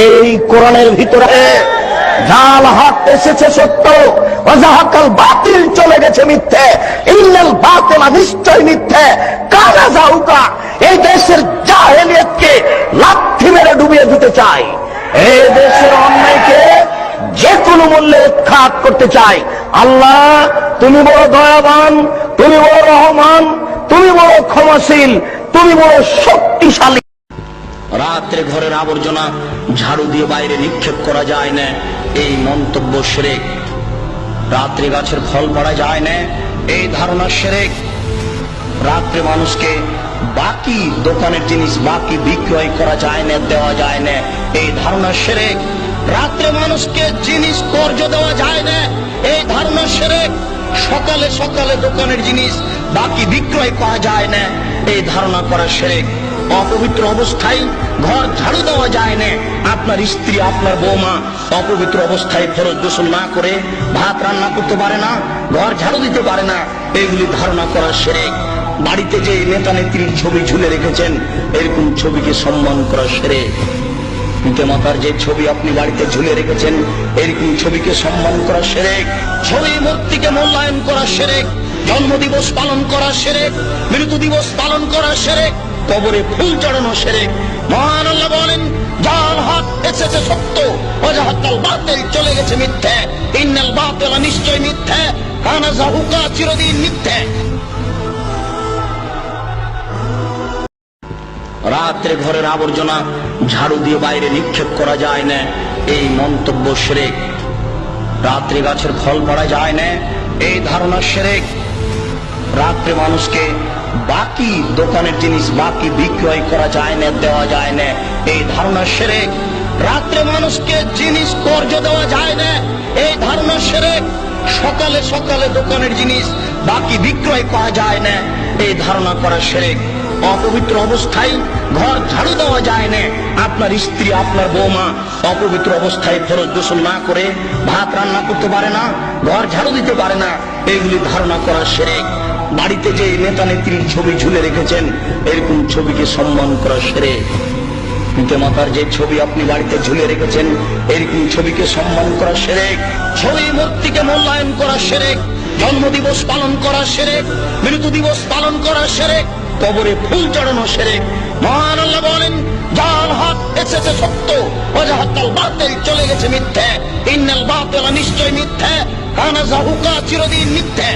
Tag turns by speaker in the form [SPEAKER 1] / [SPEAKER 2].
[SPEAKER 1] এই কোরআনের ভিতরে জাল হক এসেছে সত্য, ওয়াজাহাকাল বাতিল চলে গেছে মিথ্যে, ইন্নাল বাতিলা নিশ্চয় মিথ্যে, কানা যাউকা এই দেশের জাহেলিয়াতকে লাথি মেরে ডুবিয়ে দিতে চায়, এই দেশের অন্যায়কে যে কোনো মূল্যে উৎখাত করতে চায়। আল্লাহ তুমি বড় দয়াবান, তুমি বড় রহমান, তুমি বড় ক্ষমাশীল, তুমি বড় শক্তিশালী। রাত্রে ঘরের আবর্জনা ঝাড়ু দিয়ে বাইরে নিক্ষেপ করা যায় না, এই মন্তব্য শিরক। রাত্রে গাছের ফল পড়া যায় না, এই ধারণা শিরক। রাত্রে মানুষকে বাকি দোকানের জিনিস বাকি বিক্রয় করা যায় না, দেওয়া যায় না, এই ধারণা শিরক। রাত্রে মানুষকে জিনিস কর্জ দেওয়া যায় না, এই ধারণা শিরক। সকালে সকালে দোকানের জিনিস বাকি বিক্রয় করা যায় না, এই ধারণা করা শিরক। অপবিত্র অবস্থায় ঘর ঝাড়ু দেওয়া যায় না, আপনার স্ত্রী আপনার বৌমা অপবিত্র অবস্থায় ফরজ গোসল না করে ভাত রান্না করতে পারে না, ঘর ঝাড়ু দিতে পারে না, এগুলি ধারণা করা শিরক। বাড়িতে যে নেতা নেত্রীর ছবি ঝুলে রেখেছেন এরকম ছবিকে সম্মান করা শিরক। পিতামাতার যে ছবি আপনি বাড়িতে ঝুলে রেখেছেন এরকম ছবিকে সম্মান করা শিরক। ছবি মূর্তিকে মূল্যায়ন করা শিরক। জন্মদিবস পালন করা শিরক, মৃত্যু দিবস পালন করা শিরক, কবরে ফুল চড়ানো শিরক। মহান আল্লাহ বলেন, জাল হক এসেছে সত্য, ওয়াজাহাকাল বাতিল চলে গেছে মিথ্যে, ইন্নাল বাতিলা নিশ্চয় মিথ্যে, কানা যাহুকা চিরদিন মিথ্যে। রাত্রে ঘরের আবর্জনা ঝাড়ু দিয়ে বাইরে নিক্ষেপ করা যায় না, এই মন্তব্য শিরক। রাত্রে গাছের ফল পড়া যায় না, এই ধারণা শিরক। রাত্রে মানুষকে বাকি দোকানের জিনিস বাকি বিক্রয় করা যায় না, দেওয়া যায় না, এই ধারণা শিরক। রাত্রে মানুষকে জিনিস কর্জ দেওয়া যায় না, এই ধারণা শিরক। সকালে সকালে দোকানের জিনিস বাকি বিক্রয় করা যায় না, এই ধারণা করা শিরক। অপবিত্র অবস্থায় ঘর ঝাড়ু দেওয়া যায় না, আপনার স্ত্রী আপনার বৌমা অপবিত্র অবস্থায় ফরজ গোসল না করে ভাত রান্না করতে পারে না, ঘর ঝাড়ু দিতে পারে না, এগুলি ধারণা করা শিরক। বাড়িতে যে নেতা নেত্রীর ছবি ঝুলে রেখেছেন এরকম ছবিকে সম্মান করা শিরক। পিতামাতার যে ছবি আপনি বাড়িতে ঝুলে রেখেছেন এরকম ছবিকে সম্মান করা শিরক। ছবি মূর্তিকে মূল্যায়ন করা শিরক। জন্মদিবস পালন করা শিরক, মৃত্যু দিবস পালন করা শিরক, কবরে ফুল চড়ানো শিরক। মহান আল্লাহ বলেন, জাল হক এসেছে সত্য, ওয়াজাহাকাল বাতিল চলে গেছে মিথ্যে, ইন্নাল বাতিলা নিশ্চয় মিথ্যে, কানা যাহুকা চিরদিন মিথ্যে।